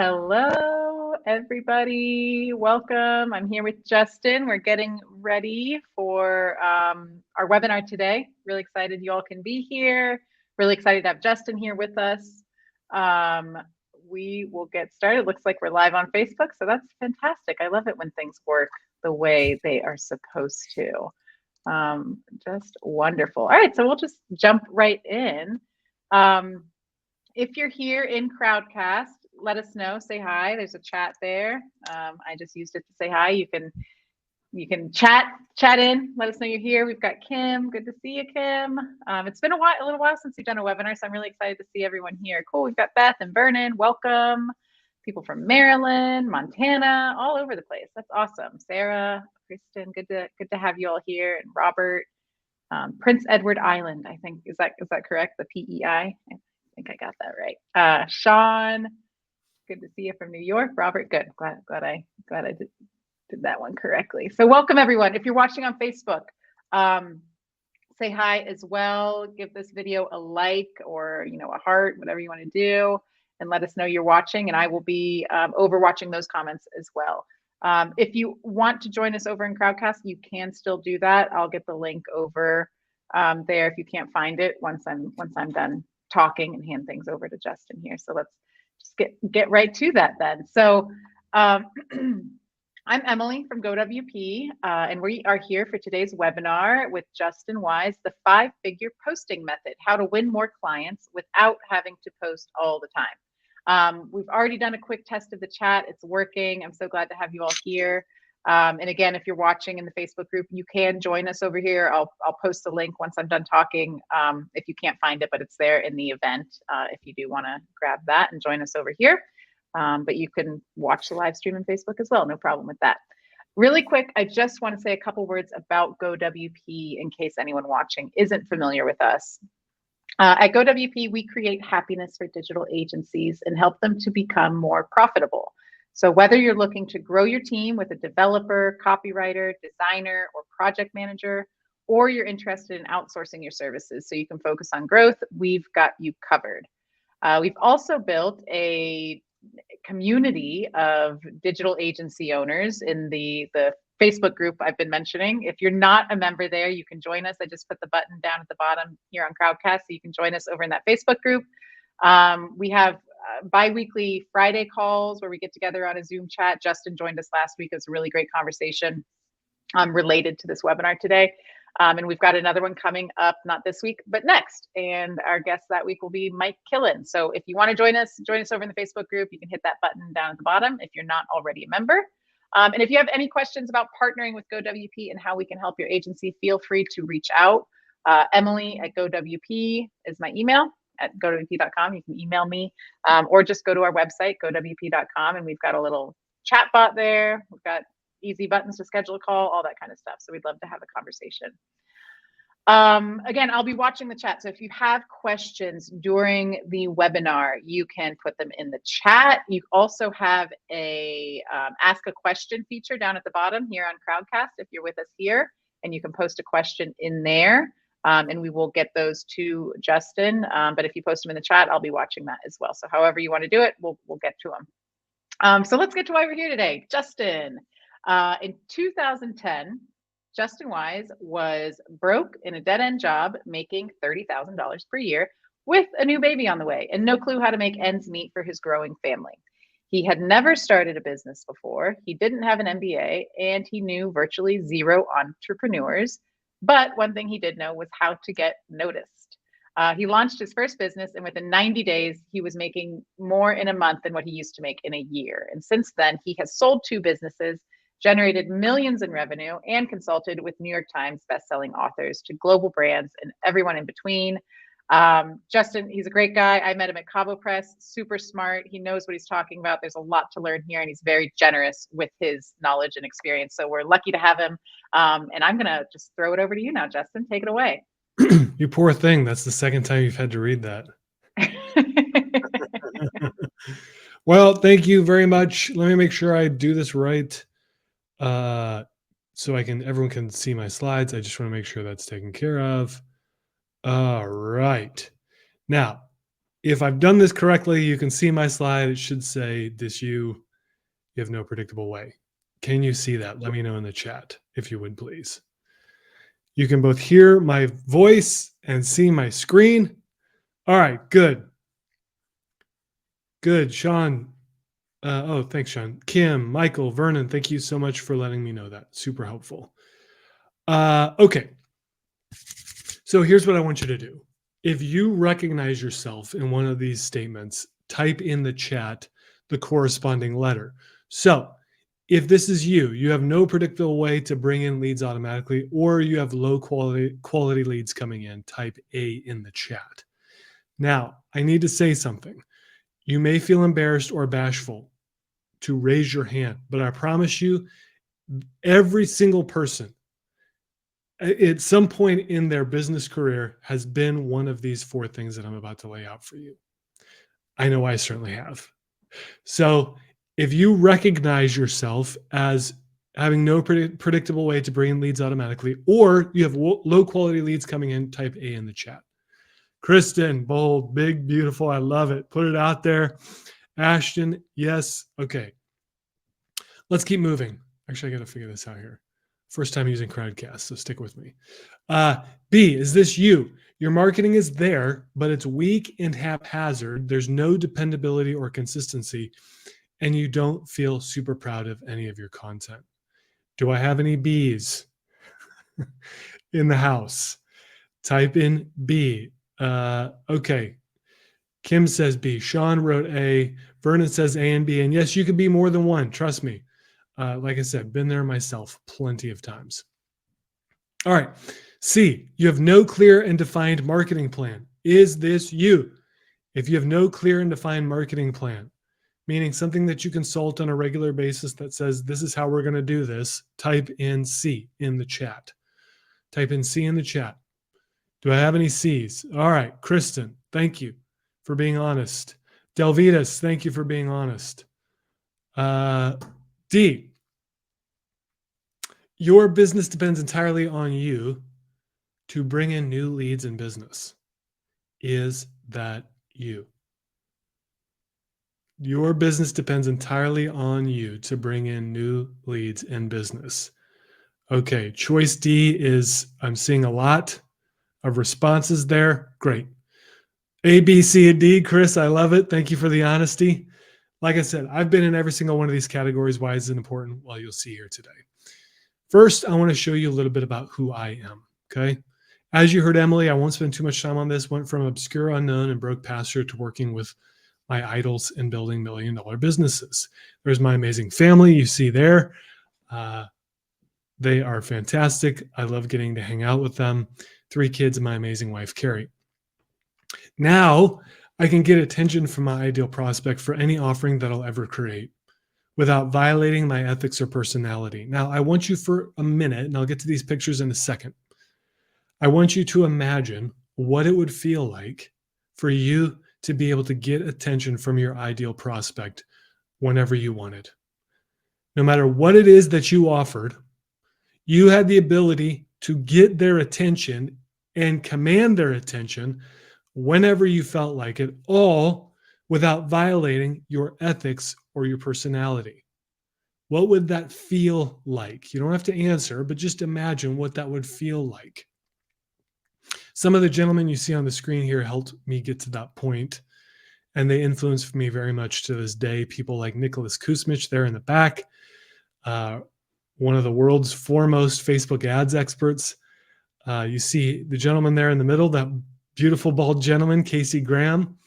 Hello, everybody. Welcome. I'm here with Justin. We're getting ready for our webinar today. Really excited you all can be here. Really excited to have Justin here with us. We will get started. Looks like we're live on Facebook, so that's fantastic. I love it when things work the way they are supposed to. Just wonderful. All right, so we'll just jump right in. If you're here in Crowdcast, let us know. Say hi. There's a chat there. I just used it to say hi. You can chat in. Let us know you're here. We've got Kim. Good to see you, Kim. It's been a little while since we've done a webinar, so I'm really excited to see everyone here. Cool. We've got Beth and Vernon. Welcome. People from Maryland, Montana, all over the place. That's awesome. Sarah, Kristen, good to have you all here, and Robert. Prince Edward Island, I think. Is that correct? The PEI? I think I got that right. Sean, good to see you from New York. Robert, good. Glad I did that one correctly. So welcome everyone. If you're watching on Facebook, say hi as well. Give this video a like or a heart, whatever you want to do, and let us know you're watching. And I will be overwatching those comments as well. If you want to join us over in Crowdcast, you can still do that. I'll get the link over there if you can't find it once I'm done talking and hand things over to Justin here. So let's just get right to that then. So I'm Emily from GoWP, and we are here for today's webinar with Justin Wise, the 5-figure posting method, how to win more clients without having to post all the time. We've already done a quick test of the chat. It's working. I'm so glad to have you all here. And again, if you're watching in the Facebook group, you can join us over here. I'll post the link once I'm done talking if you can't find it, but it's there in the event if you do want to grab that and join us over here. But you can watch the live stream on Facebook as well. No problem with that. Really quick, I just want to say a couple words about GoWP in case anyone watching isn't familiar with us. At GoWP, we create happiness for digital agencies and help them to become more profitable. So whether you're looking to grow your team with a developer, copywriter, designer, or project manager, or you're interested in outsourcing your services so you can focus on growth, we've got you covered. We've also built a community of digital agency owners in the Facebook group I've been mentioning. If you're not a member there, you can join us. I just put the button down at the bottom here on Crowdcast, so you can join us over in that Facebook group. We have bi-weekly Friday calls where we get together on a Zoom chat. Justin joined us last week. It was a really great conversation related to this webinar today. And we've got another one coming up, not this week, but next. And our guest that week will be Mike Killen. So if you want to join us over in the Facebook group. You can hit that button down at the bottom if you're not already a member. And if you have any questions about partnering with GoWP and how we can help your agency, feel free to reach out. Emily at GoWP is my email, at gowp.com. You can email me or just go to our website, gowp.com, and we've got a little chat bot there. We've got easy buttons to schedule a call, all that kind of stuff. So we'd love to have a conversation. Again, I'll be watching the chat. So if you have questions during the webinar, you can put them in the chat. You also have a ask a question feature down at the bottom here on Crowdcast if you're with us here, and you can post a question in there. And we will get those to Justin. But if you post them in the chat, I'll be watching that as well. So however you want to do it, we'll get to them. So let's get to why we're here today. Justin. In 2010, Justin Wise was broke in a dead-end job making $30,000 per year with a new baby on the way and no clue how to make ends meet for his growing family. He had never started a business before. He didn't have an MBA, and he knew virtually zero entrepreneurs. But one thing he did know was how to get noticed. He launched his first business, and within 90 days, he was making more in a month than what he used to make in a year. And since then, he has sold 2 businesses, generated millions in revenue, and consulted with New York Times bestselling authors to global brands and everyone in between. Justin, he's a great guy. I met him at Cabo Press, super smart. He knows what he's talking about. There's a lot to learn here, and he's very generous with his knowledge and experience. So we're lucky to have him. And I'm gonna just throw it over to you now, Justin. Take it away. You poor thing. That's the second time you've had to read that. Well, thank you very much. Let me make sure I do this right. So everyone can see my slides. I just want to make sure that's taken care of. All right. Now, If I've done this correctly, you can see my slide. It should say this you have no predictable way. Can you see that? Let me know in the chat if you would, please. You can both hear my voice and see my screen. All right, good. Good, Sean. Oh, thanks, Sean. Kim, Michael, Vernon, thank you so much for letting me know that. Super helpful. Okay. So here's what I want you to do. If you recognize yourself in one of these statements, type in the chat the corresponding letter. So if this is you, you have no predictable way to bring in leads automatically, or you have low quality leads coming in, type A in the chat. Now, I need to say something. You may feel embarrassed or bashful to raise your hand, but I promise you, every single person at some point in their business career has been one of these four things that I'm about to lay out for you. I know I certainly have. So if you recognize yourself as having no predictable way to bring in leads automatically, or you have low quality leads coming in, type A in the chat. Kristen, bold, big, beautiful. I love it. Put it out there. Ashton, yes. Okay. Let's keep moving. Actually, I got to figure this out here. First time using Crowdcast, so stick with me. B, is this you? Your marketing is there, but it's weak and haphazard. There's no dependability or consistency, and you don't feel super proud of any of your content. Do I have any Bs in the house? Type in B. Okay. Kim says B. Sean wrote A. Vernon says A and B. And yes, you could be more than one. Trust me. Like I said, been there myself plenty of times. All right. C, you have no clear and defined marketing plan. Is this you? If you have no clear and defined marketing plan, meaning something that you consult on a regular basis that says, this is how we're going to do this, type in C in the chat. Type in C in the chat. Do I have any C's? All right. Kristen, thank you for being honest. Delvitas, thank you for being honest. D, your business depends entirely on you to bring in new leads in business. Is that you? Your business depends entirely on you to bring in new leads in business. Okay, choice D is, I'm seeing a lot of responses there. Great. A, B, C, and D, Chris, I love it. Thank you for the honesty. Like I said, I've been in every single one of these categories. Why is it important? Well, you'll see here today. First, I want to show you a little bit about who I am, okay? As you heard Emily, I won't spend too much time on this, went from obscure, unknown, and broke pastor to working with my idols and building million-dollar businesses. There's my amazing family you see there. They are fantastic. I love getting to hang out with them. 3 kids and my amazing wife, Carrie. Now, I can get attention from my ideal prospect for any offering that I'll ever create without violating my ethics or personality. Now, I want you for a minute, and I'll get to these pictures in a second. I want you to imagine what it would feel like for you to be able to get attention from your ideal prospect whenever you wanted. No matter what it is that you offered, you had the ability to get their attention and command their attention whenever you felt like it, all without violating your ethics or your personality. What would that feel like? You don't have to answer, but just imagine what that would feel like. Some of the gentlemen you see on the screen here helped me get to that point, and they influenced me very much to this day. People like Nicholas Kusmich there in the back, one of the world's foremost Facebook ads experts. You see the gentleman there in the middle, that beautiful bald gentleman, Casey Graham.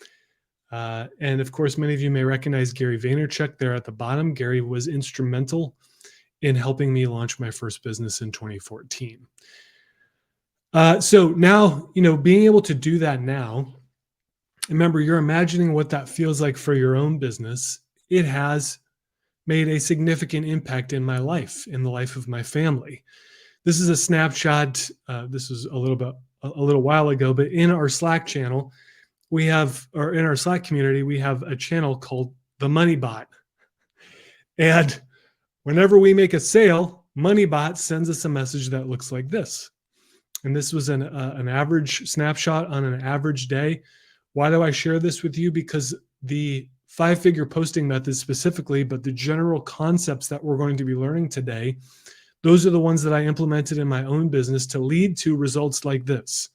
And of course, many of you may recognize Gary Vaynerchuk there at the bottom. Gary was instrumental in helping me launch my first business in 2014. So now, being able to do that now, remember, you're imagining what that feels like for your own business. It has made a significant impact in my life, in the life of my family. This is a snapshot. This was a little while ago, but in our Slack channel, in our Slack community, we have a channel called the MoneyBot. And whenever we make a sale, MoneyBot sends us a message that looks like this. And this was an average snapshot on an average day. Why do I share this with you? Because the 5-figure posting method specifically, but the general concepts that we're going to be learning today, those are the ones that I implemented in my own business to lead to results like this.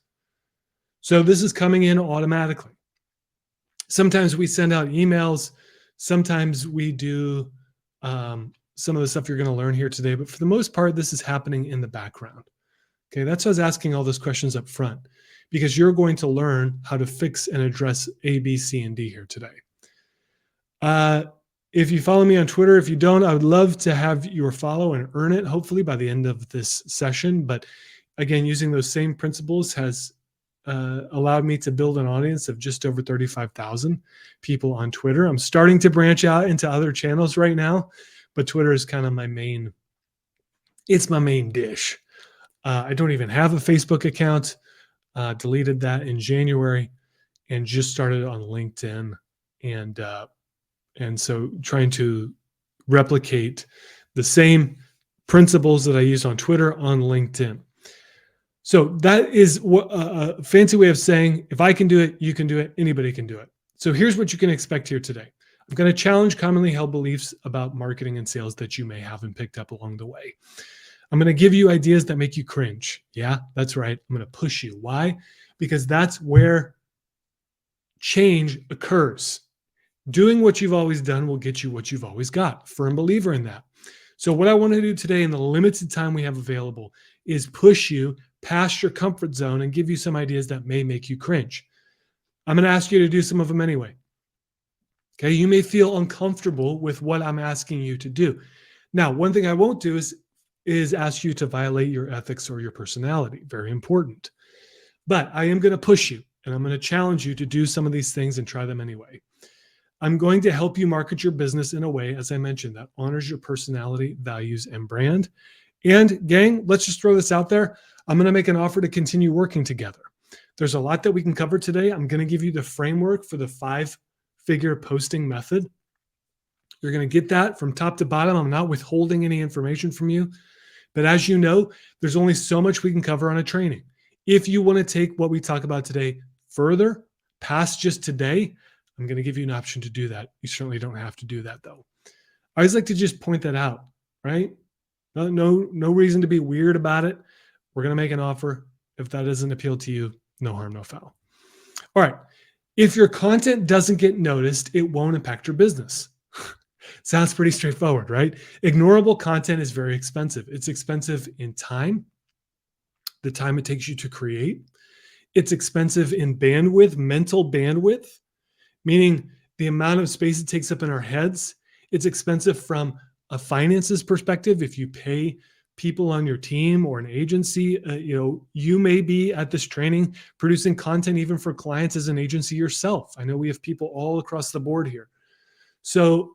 So this is coming in automatically. Sometimes we send out emails. Sometimes we do some of the stuff you're going to learn here today. But for the most part, this is happening in the background. Okay, that's why I was asking all those questions up front, because you're going to learn how to fix and address A, B, C, and D here today. If you follow me on Twitter, if you don't, I would love to have your follow and earn it, hopefully by the end of this session. But again, using those same principles has allowed me to build an audience of just over 35,000 people on Twitter. I'm starting to branch out into other channels right now, but Twitter is kind of my main dish. I don't even have a Facebook account, deleted that in January and just started on LinkedIn. And so trying to replicate the same principles that I use on Twitter on LinkedIn. So that is a fancy way of saying, if I can do it, you can do it, anybody can do it. So here's what you can expect here today. I'm going to challenge commonly held beliefs about marketing and sales that you may have and picked up along the way. I'm going to give you ideas that make you cringe. Yeah, that's right. I'm going to push you. Why? Because that's where change occurs. Doing what you've always done will get you what you've always got. Firm believer in that. So what I want to do today in the limited time we have available is push you past your comfort zone and give you some ideas that may make you cringe. I'm going to ask you to do some of them anyway. Okay, you may feel uncomfortable with what I'm asking you to do. Now, one thing I won't do is ask you to violate your ethics or your personality. Very important. But I am going to push you and I'm going to challenge you to do some of these things and try them anyway. I'm going to help you market your business in a way, as I mentioned, that honors your personality, values, and brand. And gang, let's just throw this out there. I'm going to make an offer to continue working together. There's a lot that we can cover today. I'm going to give you the framework for the 5-figure posting method. You're going to get that from top to bottom. I'm not withholding any information from you. But as you know, there's only so much we can cover on a training. If you want to take what we talk about today further, past just today, I'm going to give you an option to do that. You certainly don't have to do that, though. I always like to just point that out, right? No reason to be weird about it. We're going to make an offer. If that doesn't appeal to you, no harm, no foul. All right. If your content doesn't get noticed, it won't impact your business. Sounds pretty straightforward, right? Ignorable content is very expensive. It's expensive in time, the time it takes you to create. It's expensive in bandwidth, mental bandwidth, meaning the amount of space it takes up in our heads. It's expensive from a finances perspective. If you pay people on your team or an agency, you may be at this training producing content even for clients as an agency yourself. I know we have people all across the board here. So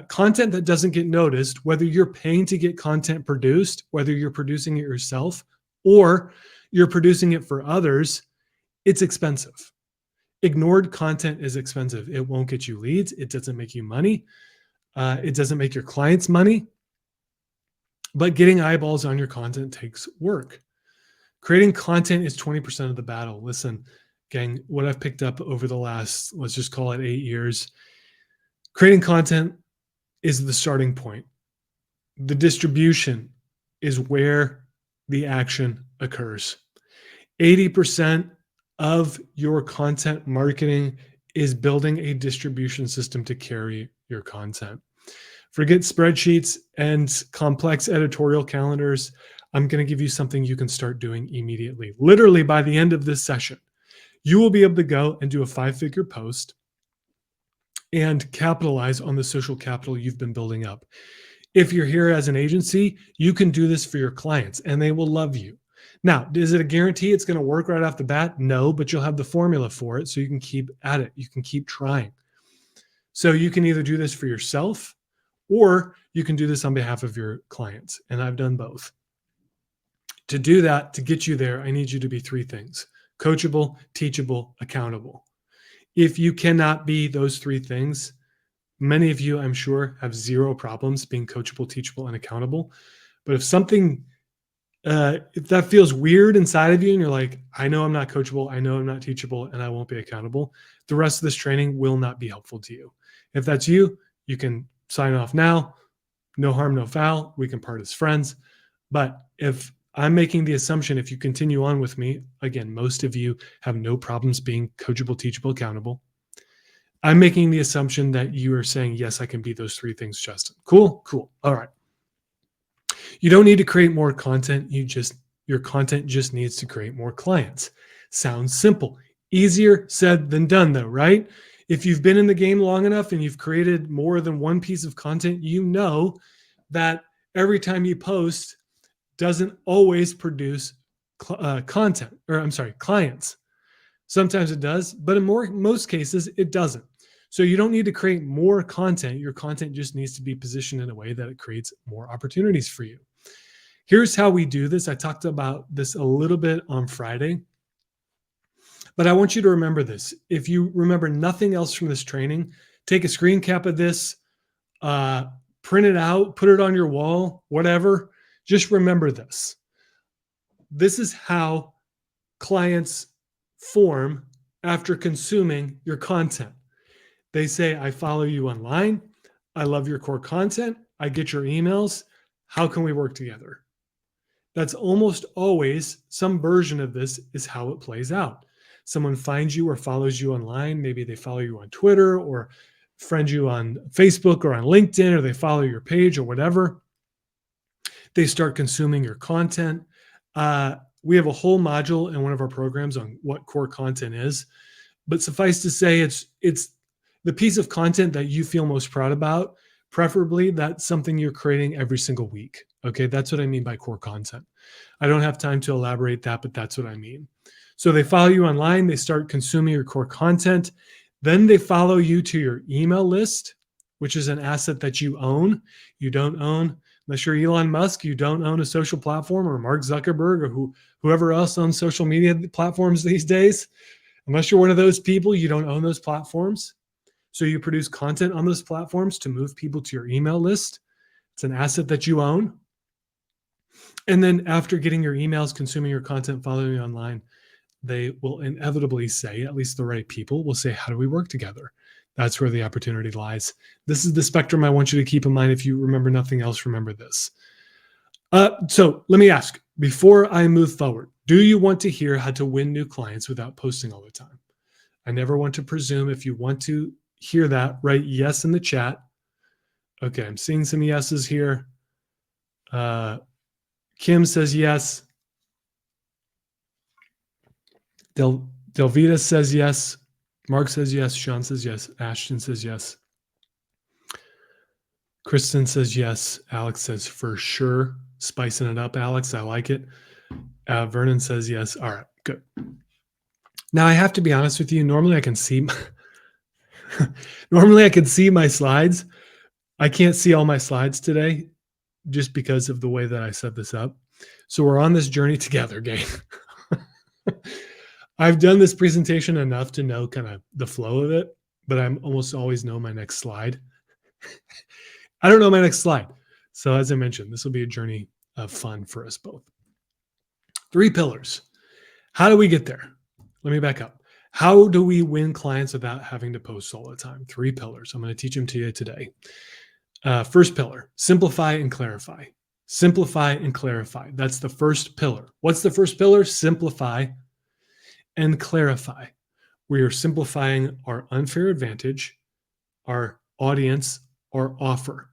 content that doesn't get noticed, whether you're paying to get content produced, whether you're producing it yourself or you're producing it for others, it's expensive. Ignored content is expensive. It won't get you leads. It doesn't make you money. It doesn't make your clients money. But getting eyeballs on your content takes work. Creating content is 20% of the battle. Listen, gang, what I've picked up over the last, let's just call it 8 years, creating content is the starting point. The distribution is where the action occurs. 80% of your content marketing is building a distribution system to carry your content. Forget spreadsheets and complex editorial calendars. I'm going to give you something you can start doing immediately. Literally by the end of this session, you will be able to go and do a 5-figure post and capitalize on the social capital you've been building up. If you're here as an agency, you can do this for your clients and they will love you. Now, is it a guarantee it's going to work right off the bat? No, but you'll have the formula for it so you can keep at it. You can keep trying. So you can either do this for yourself or you can do this on behalf of your clients. And I've done both. To do that, to get you there, I need you to be 3 things: coachable, teachable, accountable. If you cannot be those 3 things, many of you, I'm sure, have zero problems being coachable, teachable, and accountable. But if something If that feels weird inside of you and you're like, I know I'm not coachable, I know I'm not teachable, and I won't be accountable, the rest of this training will not be helpful to you. If that's you, you can sign off now. No harm, no foul. We can part as friends. But if I'm making the assumption, if you continue on with me, again, most of you have no problems being coachable, teachable, accountable. I'm making the assumption that you are saying, yes, I can be those three things, Justin. Cool. All right. You don't need to create more content. Your content just needs to create more clients. Sounds simple. Easier said than done, though, right? If you've been in the game long enough and you've created more than one piece of content, you know that every time you post doesn't always produce clients. Sometimes it does, but in most cases, it doesn't. So you don't need to create more content. Your content just needs to be positioned in a way that it creates more opportunities for you. Here's how we do this. I talked about this a little bit on Friday, but I want you to remember this. If you remember nothing else from this training, take a screen cap of this, print it out, put it on your wall, whatever. Just remember this. This is how clients form after consuming your content. They say, I follow you online. I love your core content. I get your emails. How can we work together? That's almost always some version of this is how it plays out. Someone finds you or follows you online. Maybe they follow you on Twitter or friend you on Facebook or on LinkedIn, or they follow your page or whatever. They start consuming your content. We have a whole module in one of our programs on what core content is, but suffice to say, it's the piece of content that you feel most proud about. Preferably, that's something you're creating every single week. Okay, that's what I mean by core content. I don't have time to elaborate that, but that's what I mean. So they follow you online, they start consuming your core content, then they follow you to your email list, which is an asset that you own. You don't own, unless you're Elon Musk, you don't own a social platform, or Mark Zuckerberg, or whoever else owns social media platforms these days. Unless you're one of those people, you don't own those platforms. So you produce content on those platforms to move people to your email list. It's an asset that you own. And then after getting your emails, consuming your content, following you online, they will inevitably say, at least the right people will say, how do we work together? That's where the opportunity lies. This is the spectrum I want you to keep in mind. If you remember nothing else, remember this. So let me ask, before I move forward, do you want to hear how to win new clients without posting all the time? I never want to presume. If you want to hear that, write yes in the chat. Okay, I'm seeing some yeses here. Kim says yes. Delvita says yes. Mark says yes. Sean says yes. Ashton says yes. Kristen says yes. Alex says for sure. Spicing it up, Alex. I like it. Vernon says yes. All right, good. Now I have to be honest with you. Normally I can see my slides. I can't see all my slides today just because of the way that I set this up. So we're on this journey together, gang. I've done this presentation enough to know kind of the flow of it, but I almost always know my next slide. I don't know my next slide. So as I mentioned, this will be a journey of fun for us both. 3 pillars. How do we get there? Let me back up. How do we win clients without having to post all the time? 3 pillars. I'm going to teach them to you today. First pillar, simplify and clarify. Simplify and clarify. That's the first pillar. What's the first pillar? Simplify and clarify. We are simplifying our unfair advantage, our audience, our offer,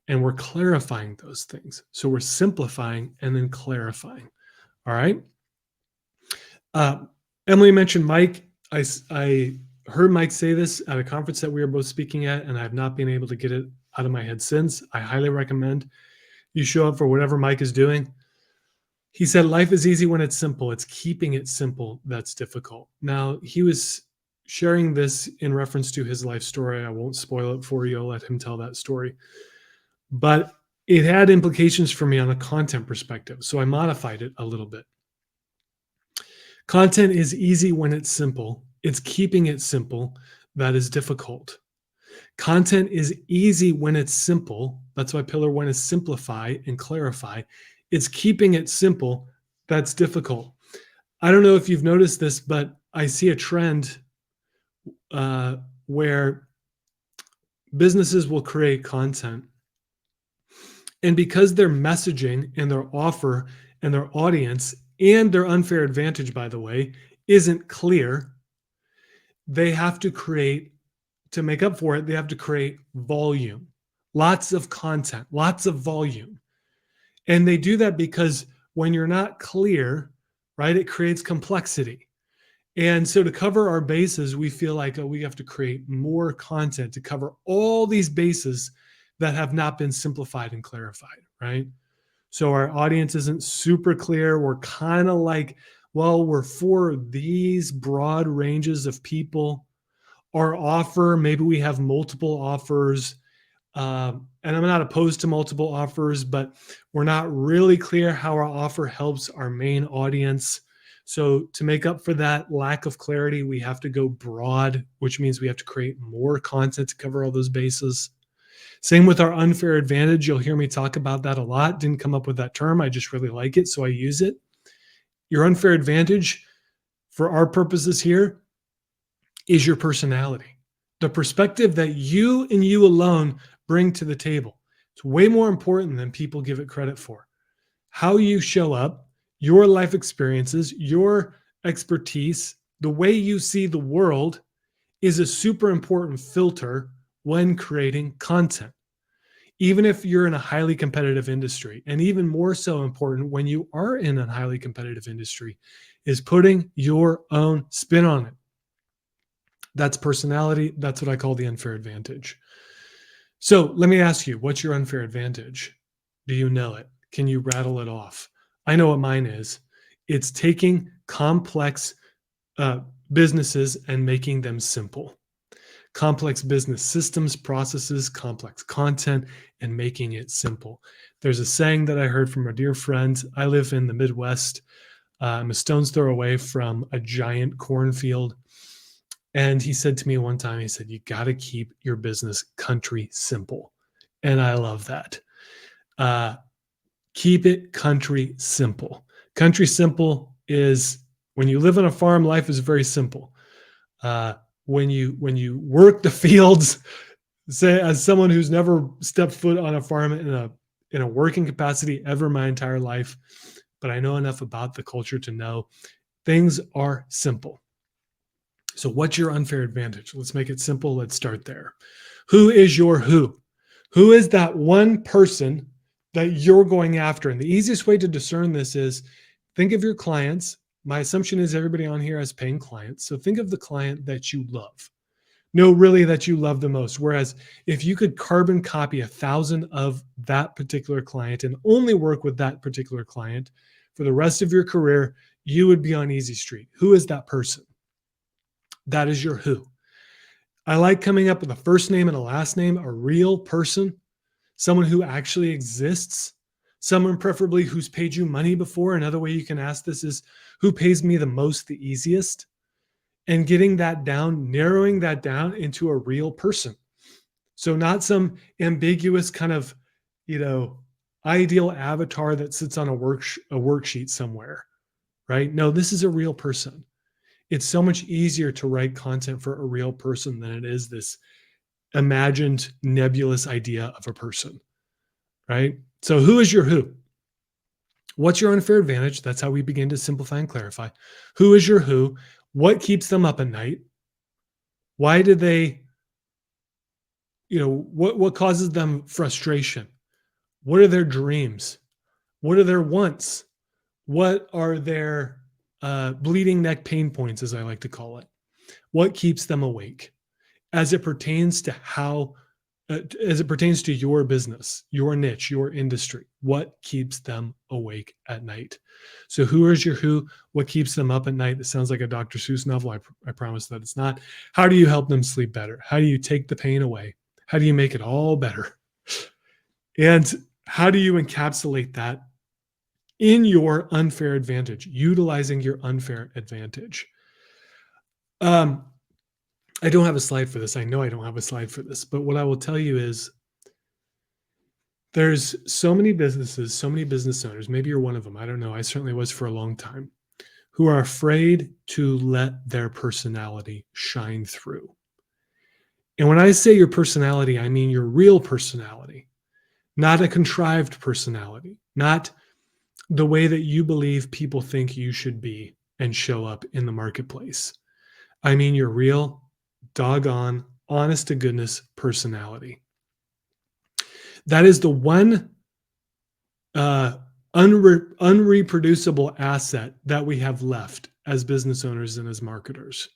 and we're clarifying those things. So we're simplifying and then clarifying. All right. Emily mentioned Mike. I heard Mike say this at a conference that we were both speaking at, and I have not been able to get it out of my head since. I highly recommend you show up for whatever Mike is doing. He said, life is easy when it's simple. It's keeping it simple that's difficult. Now, he was sharing this in reference to his life story. I won't spoil it for you. I'll let him tell that story. But it had implications for me on a content perspective. So I modified it a little bit. Content is easy when it's simple. It's keeping it simple that is difficult. Content is easy when it's simple. That's why pillar 1 is simplify and clarify. It's keeping it simple that's difficult. I don't know if you've noticed this, but I see a trend where businesses will create content. And because their messaging and their offer and their audience and their unfair advantage, by the way, isn't clear, they have to create, to make up for it, they have to create volume, lots of content, lots of volume. And they do that because when you're not clear, right, it creates complexity. And so to cover our bases, we feel like, oh, we have to create more content to cover all these bases that have not been simplified and clarified, right? So our audience isn't super clear. We're kind of like, well, we're for these broad ranges of people. Our offer, maybe we have multiple offers. And I'm not opposed to multiple offers, but we're not really clear how our offer helps our main audience. So to make up for that lack of clarity, we have to go broad, which means we have to create more content to cover all those bases. Same with our unfair advantage. You'll hear me talk about that a lot. Didn't come up with that term. I just really like it, so I use it. Your unfair advantage, for our purposes here, is your personality, the perspective that you and you alone bring to the table. It's way more important than people give it credit for. How you show up, your life experiences, your expertise, the way you see the world is a super important filter when creating content. Even if you're in a highly competitive industry, and even more so important when you are in a highly competitive industry, is putting your own spin on it. That's personality. That's what I call the unfair advantage. So let me ask you, what's your unfair advantage? Do you know it? Can you rattle it off? I know what mine is. It's taking complex businesses and making them simple. Complex business systems, processes, complex content, and making it simple. There's a saying that I heard from a dear friend. I live in the Midwest. I'm a stone's throw away from a giant cornfield. And he said to me one time, he said, you got to keep your business country simple. And I love that. Keep it country simple. Country simple is when you live on a farm, life is very simple. When you work the fields, say as someone who's never stepped foot on a farm in a working capacity ever my entire life, but I know enough about the culture to know things are simple. So what's your unfair advantage? Let's make it simple. Let's start there. Who is your who? Who is that one person that you're going after? And the easiest way to discern this is think of your clients. My assumption is everybody on here has paying clients. So think of the client that you love. No, really that you love the most. Whereas if you could carbon copy 1,000 of that particular client and only work with that particular client for the rest of your career, you would be on easy street. Who is that person? That is your who. I like coming up with a first name and a last name, a real person, someone who actually exists, someone preferably who's paid you money before. Another way you can ask this is who pays me the most, the easiest, and getting that down, narrowing that down into a real person. So not some ambiguous kind of, ideal avatar that sits on a worksheet somewhere, right? No, this is a real person. It's so much easier to write content for a real person than it is this imagined nebulous idea of a person, right? So who is your who? What's your unfair advantage? That's how we begin to simplify and clarify. Who is your who? What keeps them up at night? Why do they, what causes them frustration? What are their dreams? What are their wants? What are their bleeding neck pain points, as I like to call it? What keeps them awake as it pertains to as it pertains to your business, your niche, your industry? What keeps them awake at night? So who is your who? What keeps them up at night? It sounds like a Dr. Seuss novel. I promise that it's not. How do you help them sleep better? How do you take the pain away? How do you make it all better? And how do you encapsulate that in your unfair advantage, utilizing your unfair advantage? I don't have a slide for this. I know I don't have a slide for this, but what I will tell you is There's so many businesses, so many business owners, maybe you're one of them, I don't know, I certainly was for a long time, who are afraid to let their personality shine through. And when I say your personality, I mean your real personality, not a contrived personality, not the way that you believe people think you should be and show up in the marketplace. I mean your real, doggone, honest to goodness personality. That is the one unreproducible asset that we have left as business owners and as marketers.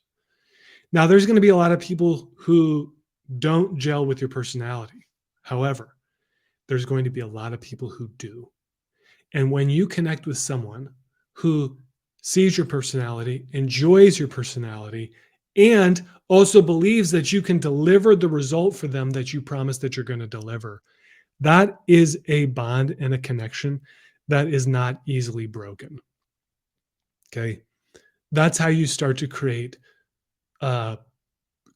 Now, there's going to be a lot of people who don't gel with your personality. However, there's going to be a lot of people who do. And when you connect with someone who sees your personality, enjoys your personality, and also believes that you can deliver the result for them that you promised that you're going to deliver, that is a bond and a connection that is not easily broken. Okay. That's how you start to create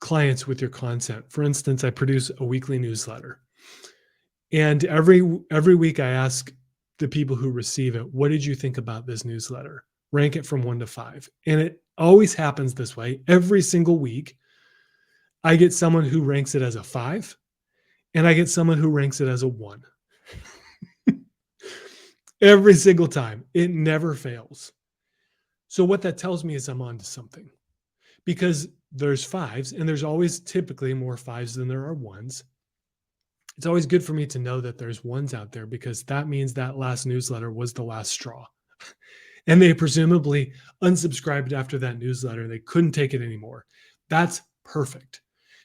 clients with your content. For instance, I produce a weekly newsletter. And every week I ask the people who receive it, what did you think about this newsletter? Rank it from 1 to 5. And it always happens this way. Every single week, I get someone who ranks it as a 5, and I get someone who ranks it as a 1. Every single time. It never fails. So what that tells me is I'm onto something, because there's 5s and there's always typically more 5s than there are 1s. It's always good for me to know that there's 1s out there, because that means that last newsletter was the last straw. And they presumably unsubscribed after that newsletter. They couldn't take it anymore. That's perfect,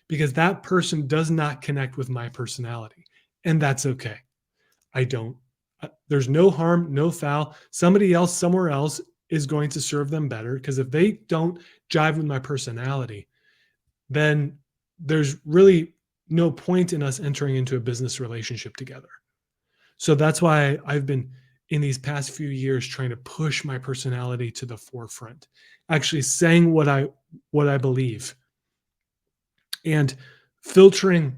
because that person does not connect with my personality. And that's okay. There's no harm, no foul. Somebody else somewhere else is going to serve them better, because if they don't jive with my personality, then there's really no point in us entering into a business relationship together. So that's why I've been in these past few years trying to push my personality to the forefront, actually saying what I believe, and filtering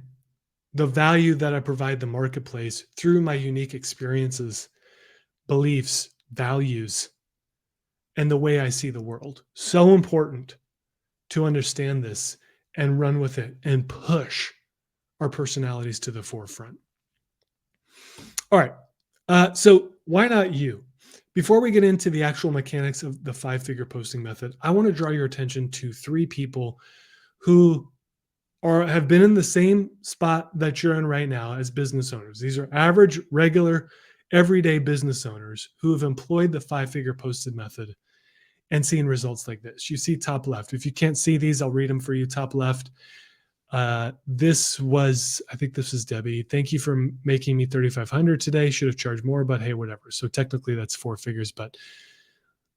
the value that I provide the marketplace through my unique experiences, beliefs, values, and the way I see the world. So important to understand this and run with it and push our personalities to the forefront. All right. So why not you? Before we get into the actual mechanics of the 5-figure posting method, I want to draw your attention to 3 people who have been in the same spot that you're in right now as business owners. These are average, regular, everyday business owners who have employed the 5-figure posted method and seen results like this. You see top left. If you can't see these, I'll read them for you. Top left. I think this was Debbie. Thank you for making me 3,500 today. Should have charged more, but hey, whatever. So technically that's 4 figures, but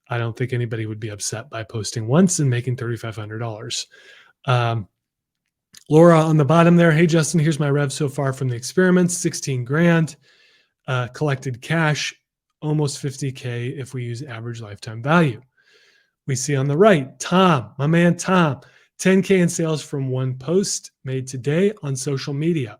I don't think anybody would be upset by posting once and making $3,500. Laura on the bottom there. Hey, Justin, here's my rev so far from the experiments, 16 grand, collected cash, almost 50K if we use average lifetime value. We see on the right, Tom, my man Tom, 10K in sales from 1 post made today on social media.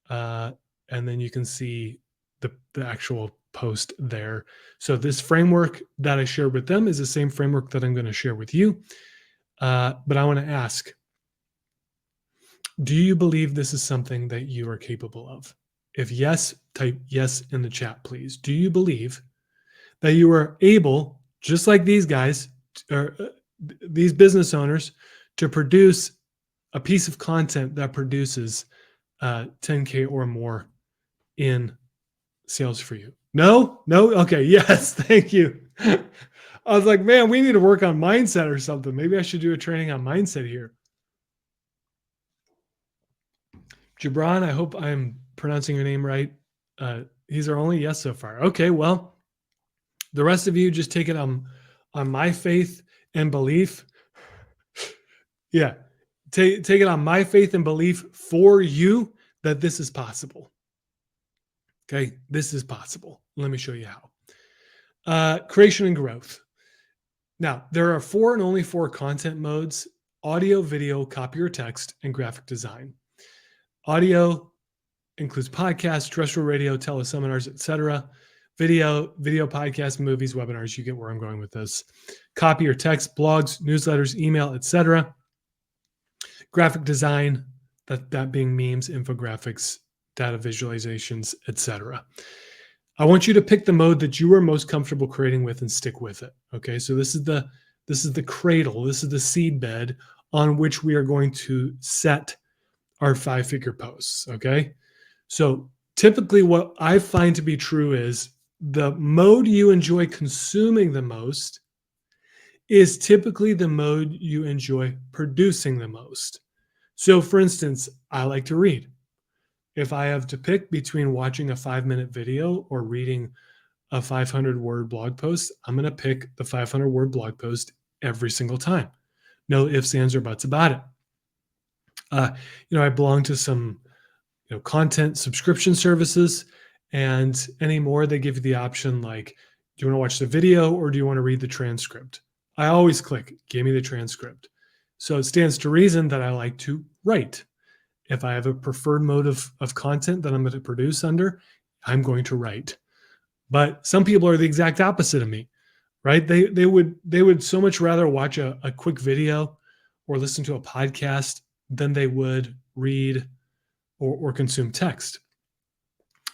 And then you can see the actual post there. So this framework that I shared with them is the same framework that I'm going to share with you. But I want to ask, do you believe this is something that you are capable of? If yes, type yes in the chat, please. Do you believe that you are able, just like these guys, or these business owners, to produce a piece of content that produces 10K or more in sales for you? No? Okay. Yes. Thank you. I was like, man, we need to work on mindset or something. Maybe I should do a training on mindset here. Gibran, I hope I'm pronouncing your name right. He's our only yes so far. Okay, well, the rest of you just take it on my faith and belief. Yeah, take it on my faith and belief for you that this is possible. Okay, this is possible. Let me show you how. Creation and growth. Now, there are 4 and only 4 content modes: audio, video, copy or text, and graphic design. Audio includes podcasts, terrestrial radio, teleseminars, etc. Video, podcasts, movies, webinars. You get where I'm going with this. Copy or text, blogs, newsletters, email, etc. Graphic design, that being memes, infographics, data visualizations, etc. I want you to pick the mode that you are most comfortable creating with and stick with it. Okay, so this is the cradle, this is the seed bed on which we are going to set our 5-figure posts. Okay, so typically what I find to be true is the mode you enjoy consuming the most is typically the mode you enjoy producing the most. So for instance, I like to read. If I have to pick between watching a 5-minute video or reading a 500-word blog post, I'm going to pick the 500-word blog post every single time. No ifs, ands, or buts about it. I belong to some content subscription services, and anymore they give you the option like, do you want to watch the video or do you want to read the transcript? I always click, give me the transcript. So it stands to reason that I like to write. If I have a preferred mode of content that I'm going to produce under, I'm going to write. But some people are the exact opposite of me, right? They would so much rather watch a quick video or listen to a podcast than they would read or consume text.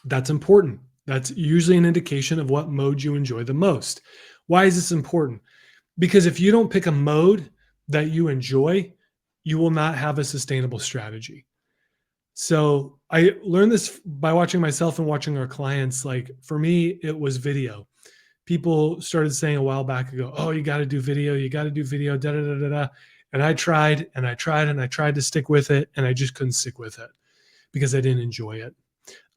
That's important. That's usually an indication of what mode you enjoy the most. Why is this important? Because if you don't pick a mode that you enjoy, you will not have a sustainable strategy. So I learned this by watching myself and watching our clients. Like for me, it was video. People started saying a while back ago, oh, you got to do video, da, da, da, da, da. And I tried to stick with it, and I just couldn't stick with it because I didn't enjoy it.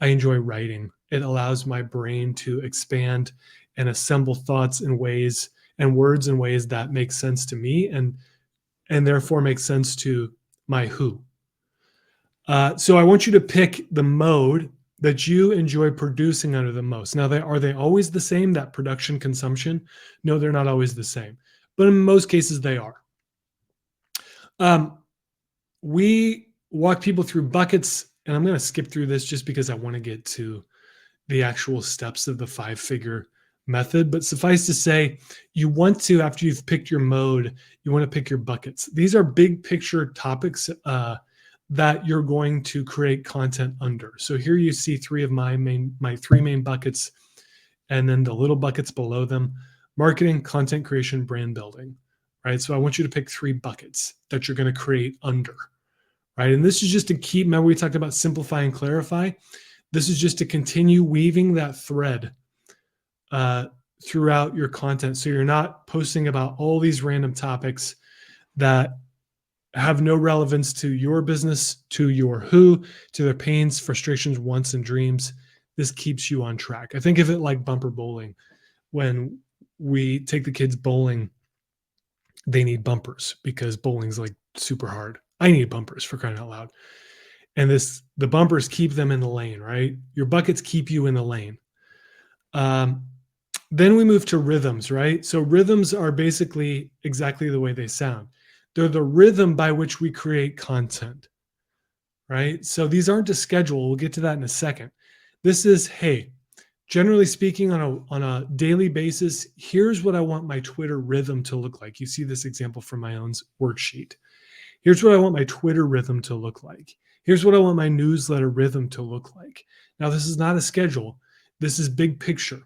I enjoy writing. It allows my brain to expand and assemble thoughts in ways and words in ways that make sense to me and therefore make sense to my who. So I want you to pick the mode that you enjoy producing under the most. Now, are they always the same, that production consumption? No, they're not always the same. But in most cases, they are. We walk people through buckets, and I'm going to skip through this just because I want to get to the actual steps of the 5-figure method. But suffice to say, you want to, after you've picked your mode, you want to pick your buckets. These are big picture topics that you're going to create content under. So here you see three of my 3 main buckets, and then the little buckets below them: marketing, content creation, brand building, right? So I want you to pick 3 buckets that you're going to create under, right? And this is just to keep, remember we talked about simplify and clarify. This is just to continue weaving that thread throughout your content. So you're not posting about all these random topics that have no relevance to your business, to your who, to their pains, frustrations, wants, and dreams. This keeps you on track. I think of it like bumper bowling. When we take the kids bowling, they need bumpers because bowling's like super hard. I need bumpers, for crying out loud. And the bumpers keep them in the lane, right? Your buckets keep you in the lane. Then we move to rhythms, right? So rhythms are basically exactly the way they sound. They're the rhythm by which we create content, right? So these aren't a schedule. We'll get to that in a second. This is, hey, generally speaking, on a daily basis, here's what I want my Twitter rhythm to look like. You see this example from my own worksheet. Here's what I want my Twitter rhythm to look like. Here's what I want my newsletter rhythm to look like. Now, this is not a schedule. This is big picture,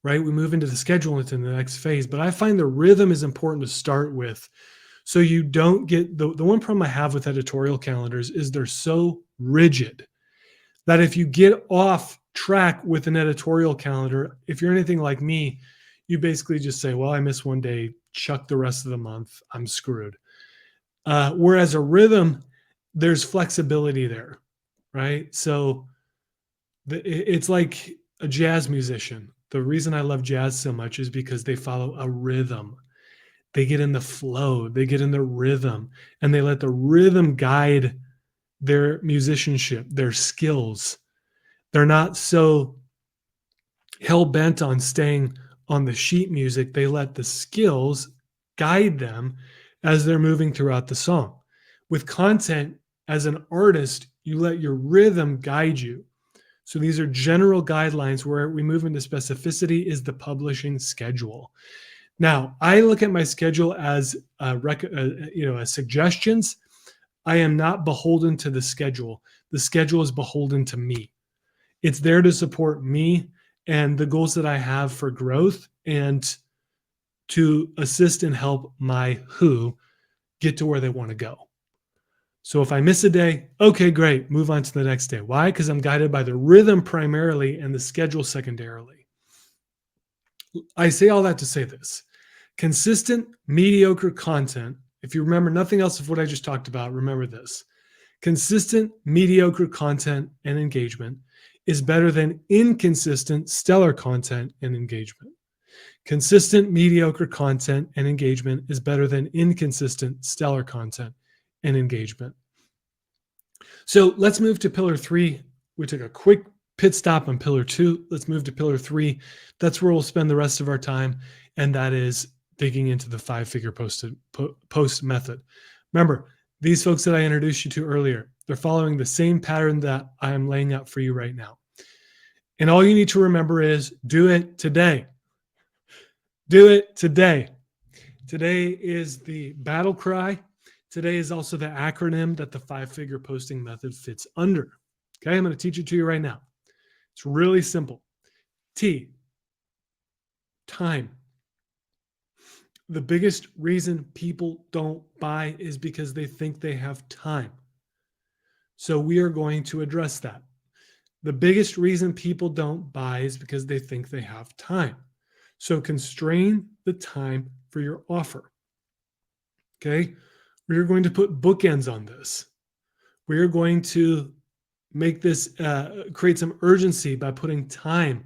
right? We move into the schedule into the next phase, but I find the rhythm is important to start with. So you don't get, the one problem I have with editorial calendars is they're so rigid that if you get off track with an editorial calendar, if you're anything like me, you basically just say, well, I miss one day, chuck the rest of the month, I'm screwed. Whereas a rhythm, there's flexibility there, right? So it's like a jazz musician. The reason I love jazz so much is because they follow a rhythm. They get in the flow, they get in the rhythm, and they let the rhythm guide their musicianship, their skills. They're not so hell-bent on staying on the sheet music. They let the skills guide them as they're moving throughout the song. With content, as an artist, You let your rhythm guide you. So these are general guidelines. Where we move into specificity is the publishing schedule. Now, I look at my schedule as as suggestions. I am not beholden to the schedule. The schedule is beholden to me. It's there to support me and the goals that I have for growth and to assist and help my who get to where they want to go. So if I miss a day, okay, great, move on to the next day. Why? Because I'm guided by the rhythm primarily and the schedule secondarily. I say all that to say this. Consistent, mediocre content, if you remember nothing else of what I just talked about, remember this. Consistent, mediocre content and engagement is better than inconsistent, stellar content and engagement. Consistent, mediocre content and engagement is better than inconsistent, stellar content and engagement. So let's move to pillar 3. We took a quick pit stop on pillar 2. Let's move to pillar 3. That's where we'll spend the rest of our time, and that is digging into the 5-figure post method. Remember, these folks that I introduced you to earlier, they're following the same pattern that I am laying out for you right now. And all you need to remember is do it today. Do it today. Today is the battle cry. Today is also the acronym that the 5-figure posting method fits under. Okay, I'm going to teach it to you right now. It's really simple. T, time. The biggest reason people don't buy is because they think they have time. So we are going to address that. The biggest reason people don't buy is because they think they have time. So constrain the time for your offer. Okay, we are going to put bookends on this. We are going to make this create some urgency by putting time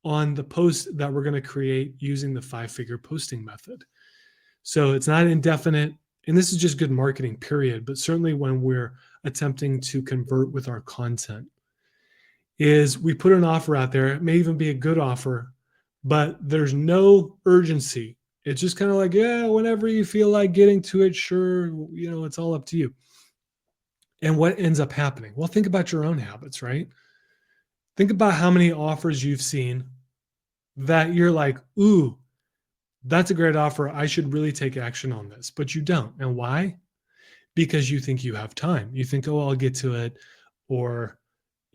on the post that we're going to create using the 5-figure posting method. So it's not indefinite, and this is just good marketing, period, but certainly when we're attempting to convert with our content, is we put an offer out there. It may even be a good offer, but there's no urgency. It's just kind of like, yeah, whenever you feel like getting to it, sure, it's all up to you. And what ends up happening? Well, think about your own habits, right? Think about how many offers you've seen that you're like, ooh, that's a great offer. I should really take action on this, but you don't. And why? Because you think you have time. You think, oh, I'll get to it, or,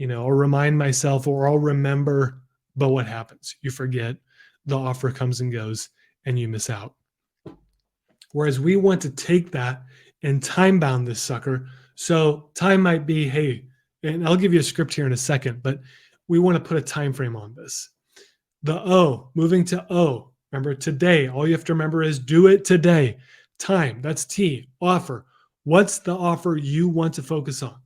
I'll remind myself, or I'll remember. But what happens? You forget, the offer comes and goes, and you miss out. Whereas we want to take that and time bound this sucker. So time might be, hey, and I'll give you a script here in a second, but we want to put a time frame on this. The O, moving to O. Remember, today, all you have to remember is do it today. Time, that's T. Offer. What's the offer you want to focus on?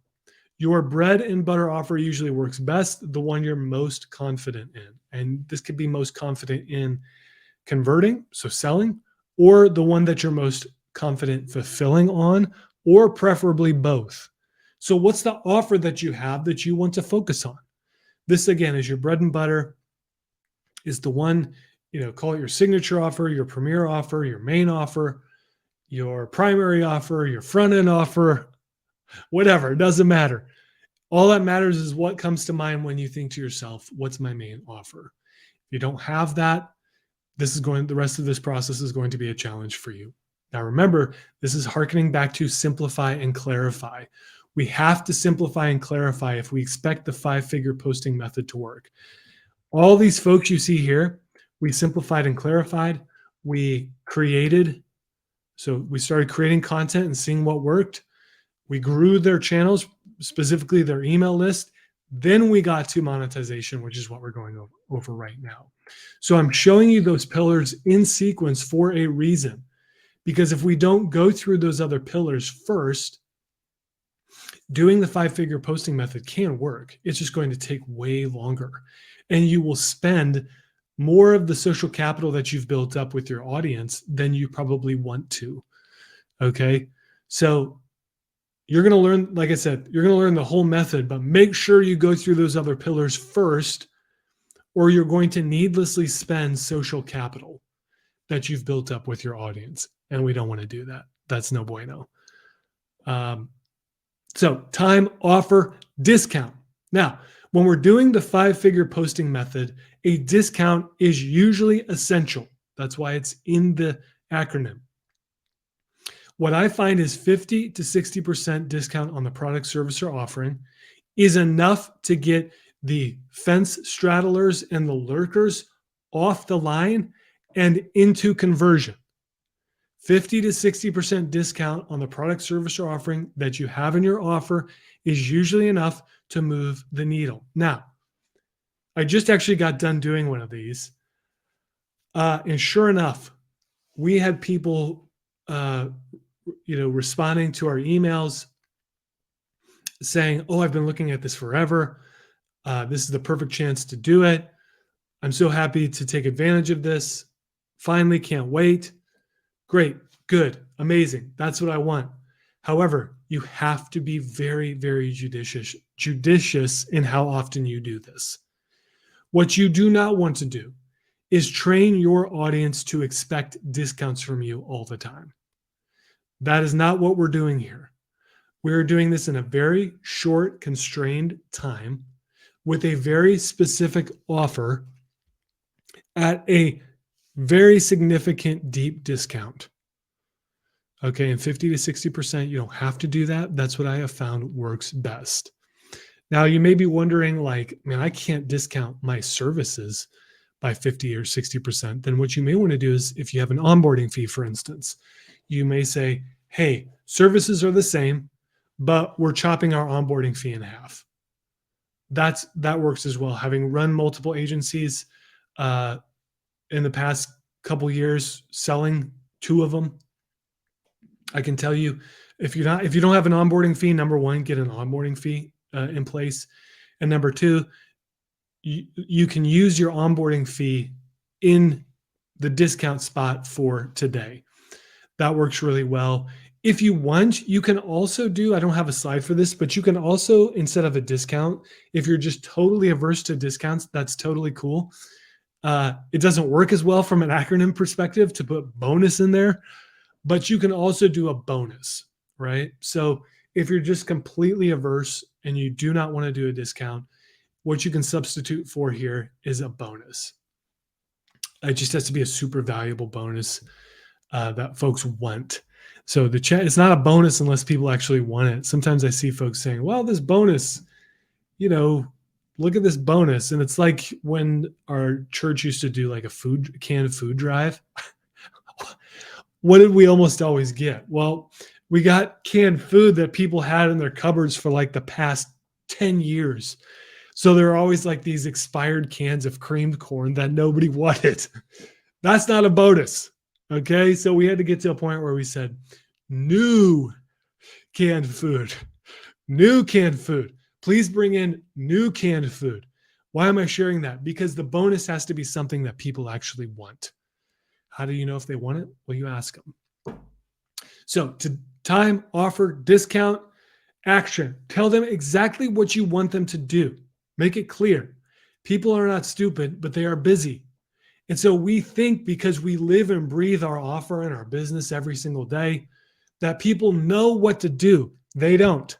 Your bread and butter offer usually works best, the one you're most confident in. And this could be most confident in converting, so selling, or the one that you're most confident fulfilling on, or preferably both. So what's the offer that you have that you want to focus on? This, again, is your bread and butter, is the one, call it your signature offer, your premier offer, your main offer, your primary offer, your front end offer, whatever, it doesn't matter. All that matters is what comes to mind when you think to yourself, what's my main offer? If you don't have that, the rest of this process is going to be a challenge for you. Now, remember, this is hearkening back to simplify and clarify. We have to simplify and clarify if we expect the 5-figure posting method to work. All these folks you see here, we simplified and clarified. We started creating content and seeing what worked. We grew their channels, specifically their email list. Then we got to monetization, which is what we're going over right now. So I'm showing you those pillars in sequence for a reason, because if we don't go through those other pillars first, doing the 5-figure posting method can work. It's just going to take way longer. And you will spend more of the social capital that you've built up with your audience than you probably want to. Okay. So you're going to learn, like I said, you're going to learn the whole method, but make sure you go through those other pillars first, or you're going to needlessly spend social capital that you've built up with your audience. And we don't want to do that. That's no bueno. So time, offer, discount. Now, when we're doing the 5-figure posting method, a discount is usually essential. That's why it's in the acronym. What I find is 50 to 60% discount on the product, service, or offering is enough to get the fence straddlers and the lurkers off the line and into conversion. 50 to 60% discount on the product, service, or offering that you have in your offer is usually enough to move the needle. Now, I just actually got done doing one of these. And sure enough, we had people, responding to our emails saying, "Oh, I've been looking at this forever. This is the perfect chance to do it. I'm so happy to take advantage of this. Finally, can't wait." Great, good, amazing. That's what I want. However, you have to be very, very judicious in how often you do this. What you do not want to do is train your audience to expect discounts from you all the time. That is not what we're doing here. We're doing this in a very short, constrained time with a very specific offer at a very significant deep discount. Okay, and 50 to 60%, you don't have to do that. That's what I have found works best. Now, you may be wondering, like, man, I can't discount my services by 50 or 60%. Then what you may want to do is, if you have an onboarding fee, for instance, you may say, hey, services are the same, but we're chopping our onboarding fee in half. That works as well. Having run multiple agencies in the past couple years, selling 2 of them, I can tell you, if you don't have an onboarding fee, number one, get an onboarding fee in place, and number two, you can use your onboarding fee in the discount spot for today. That works really well. If you want, you can also do, I don't have a slide for this, but you can also, instead of a discount, if you're just totally averse to discounts, that's totally cool. It doesn't work as well from an acronym perspective to put bonus in there, but you can also do a bonus, right? So if you're just completely averse and you do not want to do a discount, what you can substitute for here is a bonus. It just has to be a super valuable bonus that folks want. So it's not a bonus unless people actually want it. Sometimes I see folks saying, well, this bonus, look at this bonus. And it's like when our church used to do like a canned food drive. What did we almost always get? Well, we got canned food that people had in their cupboards for like the past 10 years. So there are always like these expired cans of creamed corn that nobody wanted. That's not a bonus. Okay. So we had to get to a point where we said, new canned food. Please bring in new canned food. Why am I sharing that? Because the bonus has to be something that people actually want. How do you know if they want it? Well, you ask them. So to time, offer, discount, action. Tell them exactly what you want them to do. Make it clear. People are not stupid, but they are busy. And so we think because we live and breathe our offer and our business every single day, that people know what to do. They don't.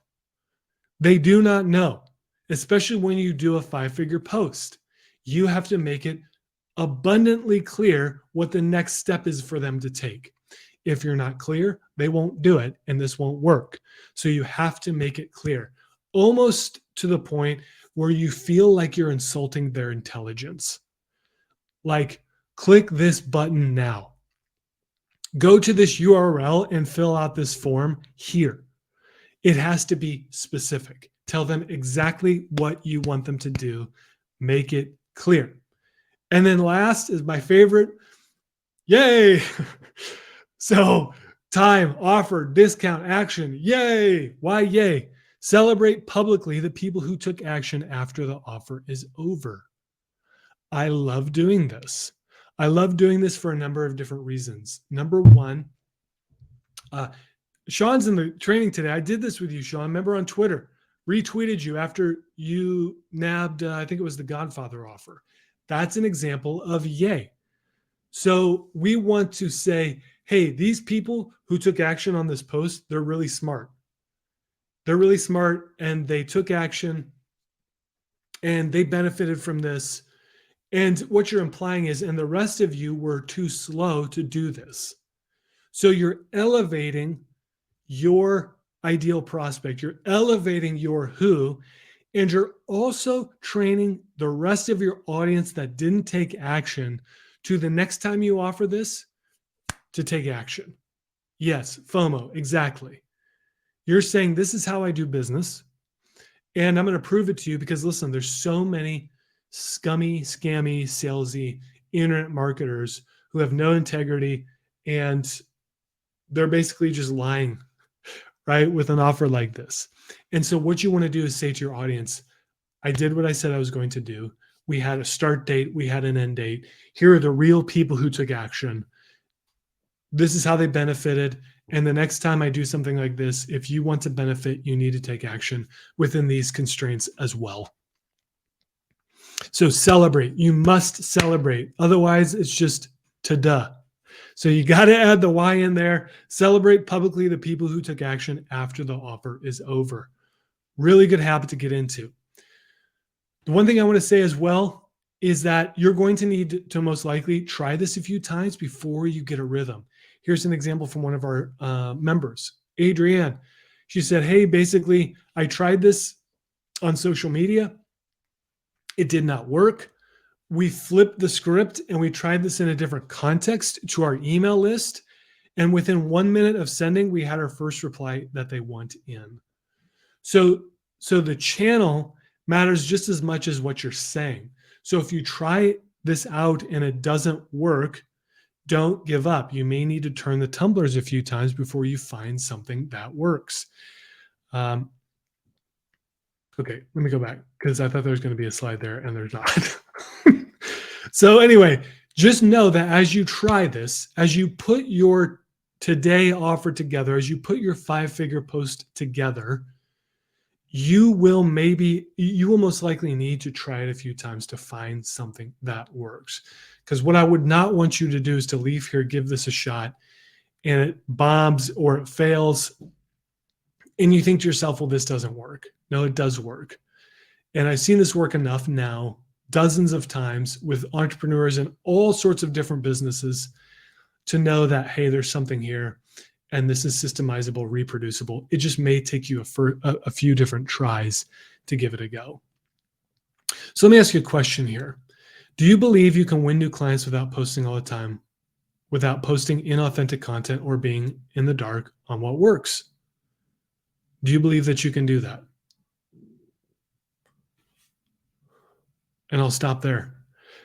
They do not know, especially when you do a 5-figure post. You have to make it abundantly clear what the next step is for them to take. If you're not clear, they won't do it, and this won't work. So you have to make it clear, almost to the point where you feel like you're insulting their intelligence. Like, click this button now. Go to this URL and fill out this form here. It has to be specific. Tell them exactly what you want them to do. Make it clear. And then last is my favorite. Yay! So time, offer, discount, action. Yay! Why yay? Celebrate publicly the people who took action after the offer is over. I love doing this. I love doing this for a number of different reasons. Number one, Sean's in the training today. I did this with you, Sean. Remember on Twitter, retweeted you after you nabbed, I think it was the Godfather offer. That's an example of yay. So we want to say, hey, these people who took action on this post, they're really smart. They're really smart and they took action and they benefited from this. And what you're implying is, and the rest of you were too slow to do this. So you're elevating your ideal prospect, you're elevating your who, and you're also training the rest of your audience that didn't take action to the next time you offer this to take action. Yes, FOMO, exactly. You're saying this is how I do business. And I'm going to prove it to you because listen, there's so many scummy, scammy, salesy internet marketers who have no integrity and they're basically just lying, right? With an offer like this. And so what you want to do is say to your audience, I did what I said I was going to do. We had a start date. We had an end date. Here are the real people who took action. This is how they benefited. And the next time I do something like this, if you want to benefit, you need to take action within these constraints as well. So celebrate. You must celebrate. Otherwise, it's just ta-da. So you got to add the why in there. Celebrate publicly the people who took action after the offer is over. Really good habit to get into. The one thing I want to say as well is that you're going to need to most likely try this a few times before you get a rhythm. Here's an example from one of our members, Adrienne. She said, hey, basically, I tried this on social media. It did not work. We flipped the script and we tried this in a different context to our email list. And within 1 minute of sending, we had our first reply that they want in. So the channel matters just as much as what you're saying. So if you try this out and it doesn't work, don't give up. You may need to turn the tumblers a few times before you find something that works. Okay, let me go back because I thought there was going to be a slide there and there's not. So anyway, just know that as you try this, as you put your today offer together, as you put your 5-figure post together, you will most likely need to try it a few times to find something that works. Because what I would not want you to do is to leave here, give this a shot, and it bombs or it fails, and you think to yourself, well, this doesn't work. No, it does work. And I've seen this work enough now, dozens of times with entrepreneurs in all sorts of different businesses to know that, hey, there's something here, and this is systemizable, reproducible. It just may take you a few different tries to give it a go. So let me ask you a question here. Do you believe you can win new clients without posting all the time, without posting inauthentic content or being in the dark on what works? Do you believe that you can do that? And I'll stop there.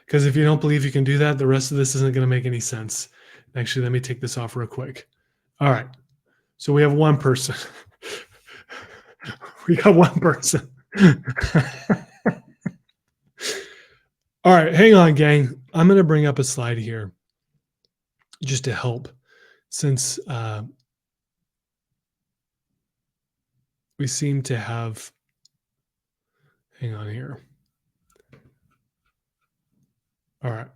Because if you don't believe you can do that, the rest of this isn't going to make any sense. Actually, let me take this off real quick. All right. So we have one person. We got one person. All right, hang on, gang. I'm going to bring up a slide here just to help since we seem to have, hang on here. All right.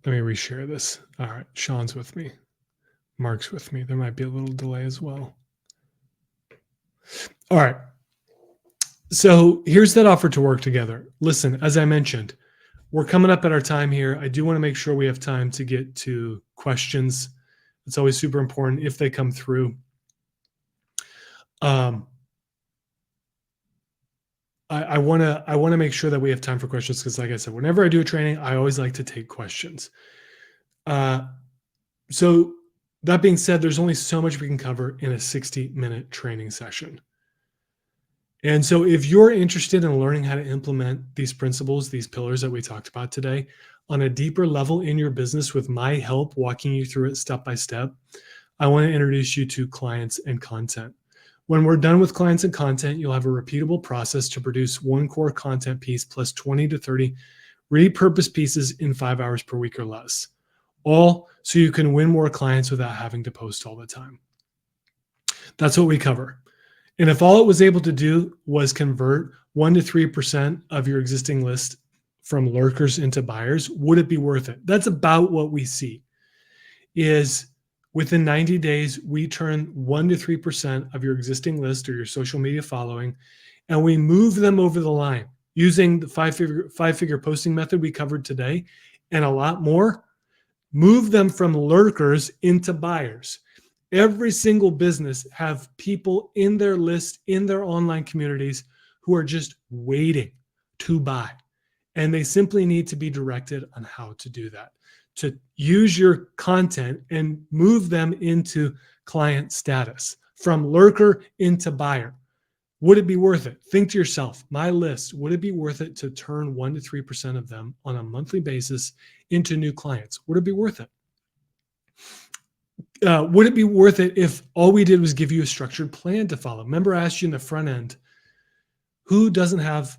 Let me reshare this. All right, Sean's with me. Mark's with me. There might be a little delay as well. All right. So here's that offer to work together. Listen, as I mentioned, we're coming up at our time here. I do want to make sure we have time to get to questions. It's always super important if they come through. I want to make sure that we have time for questions because, like I said, whenever I do a training, I always like to take questions. So that being said, there's only so much we can cover in a 60-minute training session. And so if you're interested in learning how to implement these principles, these pillars that we talked about today on a deeper level in your business with my help walking you through it step by step, I want to introduce you to clients and content. When we're done with clients and content, you'll have a repeatable process to produce one core content piece plus 20 to 30 repurposed pieces in 5 hours per week or less, all so you can win more clients without having to post all the time. That's what we cover. And if all it was able to do was convert 1 to 3% of your existing list from lurkers into buyers, would it be worth it? That's about what we see is Within 90 days, we turn 1 to 3% of your existing list or your social media following, and we move them over the line using the five-figure posting method we covered today and a lot more. Move them from lurkers into buyers. Every single business have people in their list, in their online communities who are just waiting to buy. And they simply need to be directed on how to do that, to use your content and move them into client status, from lurker into buyer. Would it be worth it? Think to yourself, my list, would it be worth it to turn 1 to 3% of them on a monthly basis into new clients? Would it be worth it? Would it be worth it if all we did was give you a structured plan to follow? Remember, I asked you in the front end, who doesn't have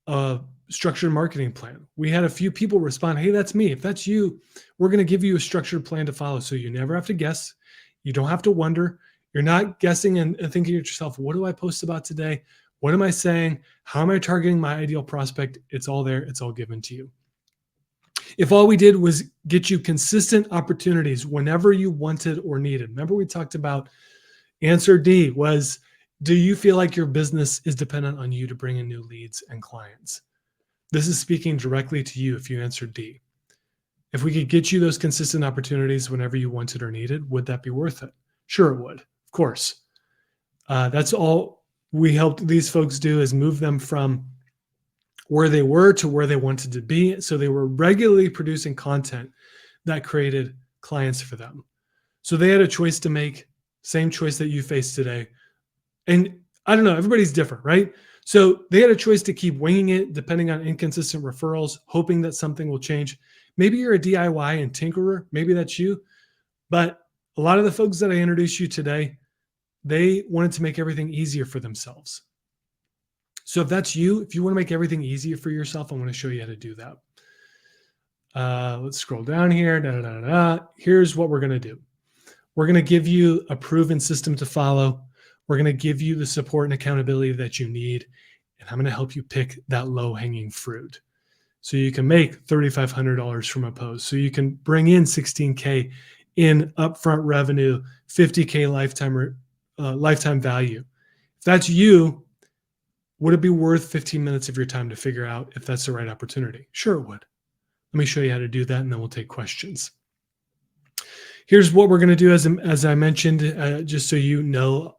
a structured marketing plan? We had a few people respond, hey, that's me. If that's you, we're going to give you a structured plan to follow. So you never have to guess. You don't have to wonder. You're not guessing and thinking to yourself, what do I post about today? What am I saying? How am I targeting my ideal prospect? It's all there. It's all given to you. If all we did was get you consistent opportunities whenever you wanted or needed. Remember, we talked about answer D was, do you feel like your business is dependent on you to bring in new leads and clients? This is speaking directly to you if you answered D. If we could get you those consistent opportunities whenever you wanted or needed, would that be worth it? Sure, it would. Of course. That's all we helped these folks do, is move them from where they were to where they wanted to be. So they were regularly producing content that created clients for them. So they had a choice to make, same choice that you face today. And I don't know, everybody's different, right? So they had a choice to keep winging it, depending on inconsistent referrals, hoping that something will change. Maybe you're a DIY and tinkerer. Maybe that's you. But a lot of the folks that I introduced you today, they wanted to make everything easier for themselves. So if that's you, if you want to make everything easier for yourself, I want to show you how to do that. Let's scroll down here. Here's what we're going to do. We're going to give you a proven system to follow. We're going to give you the support and accountability that you need. And I'm going to help you pick that low-hanging fruit. So you can make $3,500 from a post. So you can bring in $16K in upfront revenue, $50K lifetime value. If that's you, would it be worth 15 minutes of your time to figure out if that's the right opportunity? Sure, it would. Let me show you how to do that, and then we'll take questions. Here's what we're going to do, as I mentioned, just so you know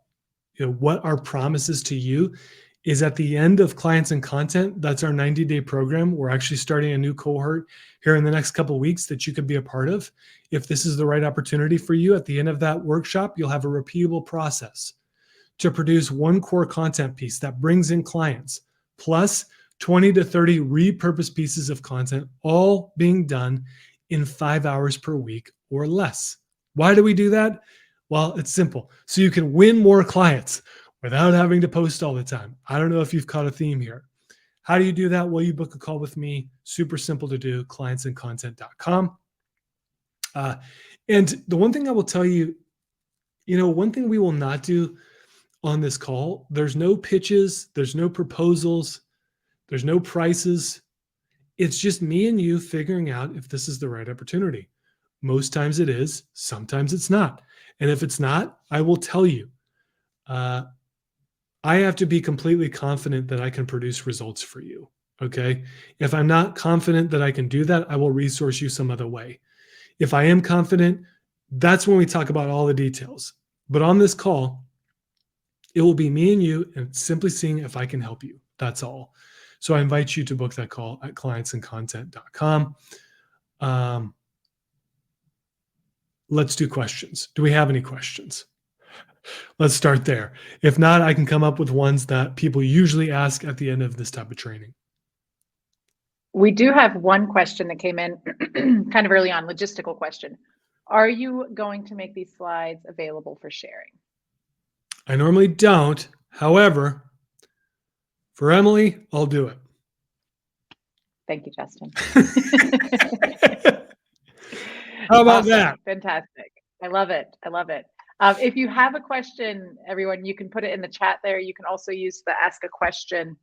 what our promise is to you is at the end of Clients and Content. That's our 90-day program. We're actually starting a new cohort here in the next couple of weeks that you could be a part of. If this is the right opportunity for you, at the end of that workshop, you'll have a repeatable process to produce one core content piece that brings in clients, plus 20 to 30 repurposed pieces of content, all being done in 5 hours per week or less. Why do we do that? Well, it's simple. So you can win more clients without having to post all the time. I don't know if you've caught a theme here. How do you do that? Well, you book a call with me. Super simple to do, clientsandcontent.com. And the one thing I will tell you, one thing we will not do on this call, there's no pitches, there's no proposals, there's no prices. It's just me and you figuring out if this is the right opportunity. Most times it is, sometimes it's not. And if it's not, I will tell you. I have to be completely confident that I can produce results for you, okay? If I'm not confident that I can do that, I will resource you some other way. If I am confident, that's when we talk about all the details. But on this call, it will be me and you and simply seeing if I can help you. That's all. So I invite you to book that call at clientsandcontent.com. Let's do questions. Do we have any questions? Let's start there. If not, I can come up with ones that people usually ask at the end of this type of training. We do have one question that came in kind of early on, logistical question. Are you going to make these slides available for sharing? I normally don't. However, for Emily, I'll do it. Thank you, Justin. How about that? Fantastic. I love it. I love it. If you have a question, everyone, you can put it in the chat there. You can also use the Ask a Question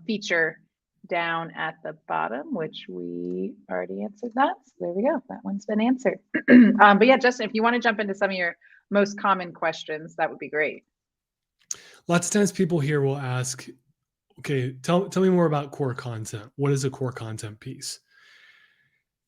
feature down at the bottom, which we already answered that. So there we go. That one's been answered. But yeah, Justin, if you want to jump into some of your most common questions, that would be great. Lots of times people here will ask, okay, tell me more about core content. What is a core content piece?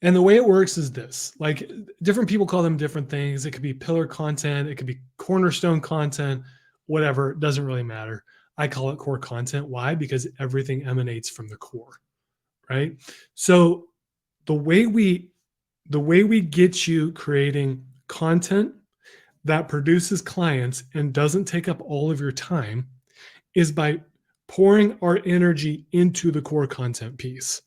And the way it works is this, like different people call them different things. It could be pillar content. It could be cornerstone content, whatever. It doesn't really matter. I call it core content. Why? Because everything emanates from the core, right? So the way we get you creating content that produces clients and doesn't take up all of your time is by pouring our energy into the core content piece.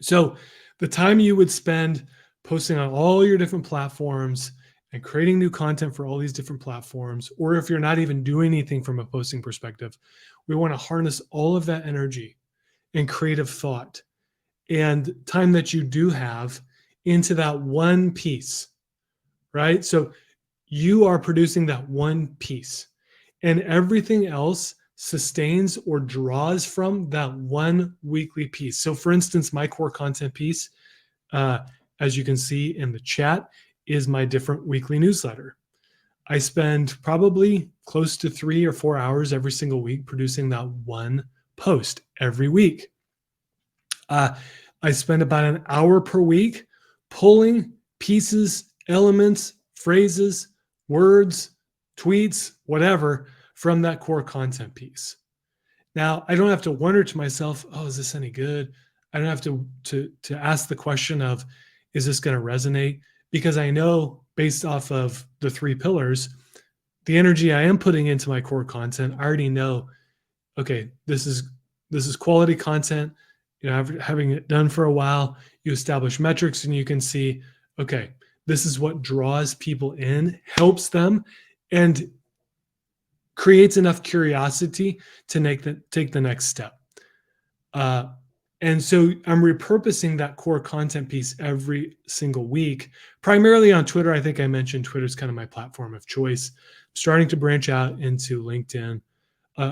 So the time you would spend posting on all your different platforms and creating new content for all these different platforms, or if you're not even doing anything from a posting perspective, we want to harness all of that energy and creative thought and time that you do have into that one piece, right? So you are producing that one piece, and everything else sustains or draws from that one weekly piece. So for instance, my core content piece, as you can see in the chat, is my different weekly newsletter. I spend probably close to 3 or 4 hours every single week producing that one post every week. I spend about an hour per week pulling pieces, elements, phrases, words, tweets, whatever from that core content piece. Now, I don't have to wonder to myself, oh, is this any good? I don't have to ask the question of, is this going to resonate? Because I know based off of the 3 pillars, the energy I am putting into my core content, I already know, okay, this is quality content. You know, having it done for a while, you establish metrics and you can see, okay, this is what draws people in, helps them, and creates enough curiosity to take the next step. And so I'm repurposing that core content piece every single week, primarily on Twitter. I think I mentioned Twitter's kind of my platform of choice. I'm starting to branch out into LinkedIn,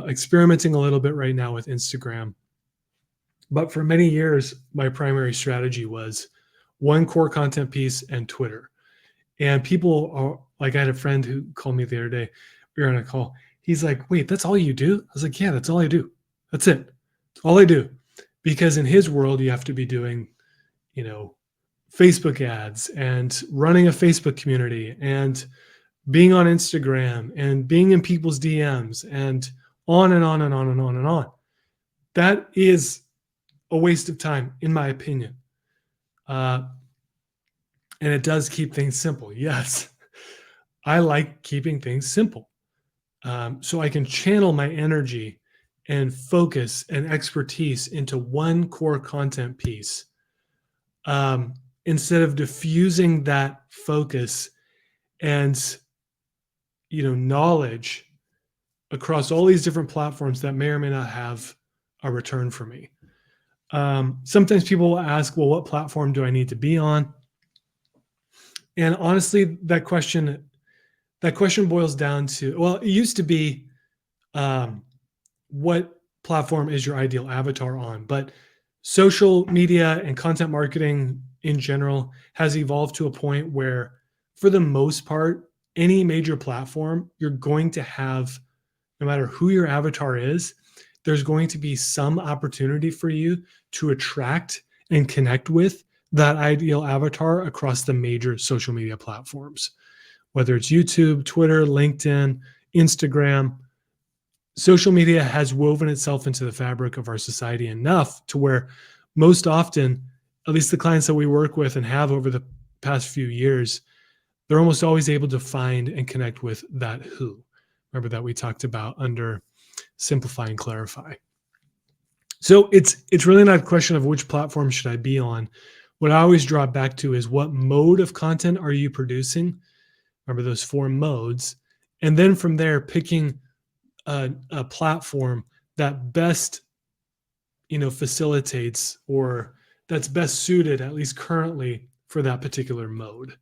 experimenting a little bit right now with Instagram. But for many years, my primary strategy was one core content piece and Twitter. And people are like, I had a friend who called me the other day. We were on a call. He's like, wait, that's all you do? I was like, yeah, that's all I do. That's it. That's all I do. Because in his world, you have to be doing, you know, Facebook ads and running a Facebook community and being on Instagram and being in people's DMs and on and on and on and on and on. That is a waste of time, in my opinion. And it does keep things simple. Yes, I like keeping things simple. So I can channel my energy and focus and expertise into one core content piece, instead of diffusing that focus and, you know, knowledge across all these different platforms that may or may not have a return for me. Sometimes people will ask, well, what platform do I need to be on? And honestly, that question boils down to, well, it used to be, what platform is your ideal avatar on? But social media and content marketing in general has evolved to a point where, for the most part, any major platform, you're going to have, no matter who your avatar is, there's going to be some opportunity for you to attract and connect with that ideal avatar across the major social media platforms, whether it's YouTube, Twitter, LinkedIn, Instagram. Social media has woven itself into the fabric of our society enough to where most often, at least the clients that we work with and have over the past few years, they're almost always able to find and connect with that who. Remember that we talked about under simplify and clarify. So it's really not a question of which platform should I be on. What I always draw back to is, what mode of content are you producing? Remember those 4 modes. And then from there, picking a platform that best, you know, facilitates, or that's best suited, at least currently, for that particular mode.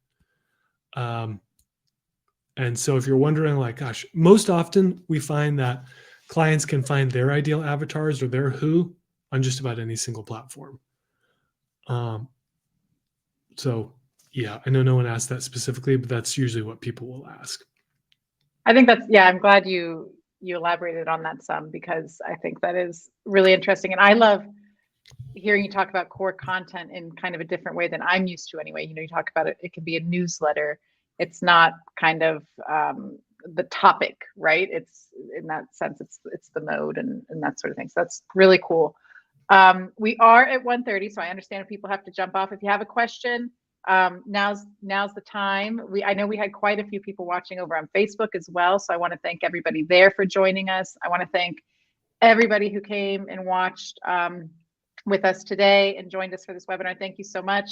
And so if you're wondering, like, gosh, most often we find that clients can find their ideal avatars or their who on just about any single platform. So yeah, I know no one asked that specifically, but that's usually what people will ask. I think that's, yeah, I'm glad you elaborated on that some, because I think that is really interesting. And I love hearing you talk about core content in kind of a different way than I'm used to anyway. You talk about it can be a newsletter. It's not kind of the topic, right? It's in that sense, it's the mode and that sort of thing. So that's really cool. We are at 1:30, so I understand if people have to jump off. If you have a question, now's the time. I know we had quite a few people watching over on Facebook as well, so I want to thank everybody there for joining us. I want to thank everybody who came and watched with us today and joined us for this webinar. Thank you so much.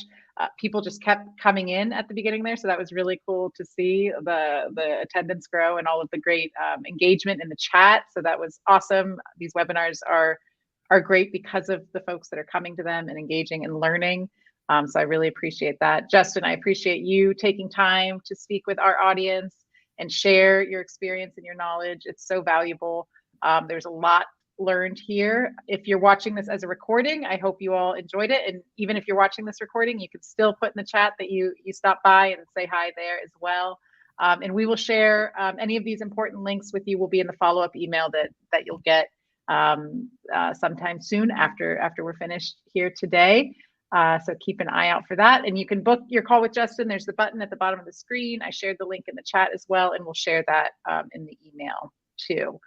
People just kept coming in at the beginning there, so that was really cool to see the attendance grow and all of the great engagement in the chat. So that was awesome. These webinars are great because of the folks that are coming to them and engaging and learning. So I really appreciate that. Justin, I appreciate you taking time to speak with our audience and share your experience and your knowledge. It's so valuable. There's a lot learned here. If you're watching this as a recording, I hope you all enjoyed it. And even if you're watching this recording, you can still put in the chat that you stop by and say hi there as well. And we will share any of these important links with you. Will be in the follow-up email that you'll get sometime soon after we're finished here today. So keep an eye out for that. And you can book your call with Justin. There's the button at the bottom of the screen. I shared the link in the chat as well, and we'll share that in the email too.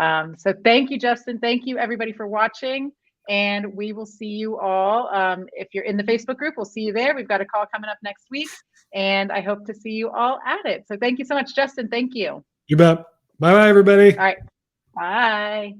So thank you, Justin. Thank you, everybody, for watching. And we will see you all. If you're in the Facebook group, we'll see you there. We've got a call coming up next week, and I hope to see you all at it. So thank you so much, Justin. Thank you. You bet. Bye-bye, everybody. All right. Bye.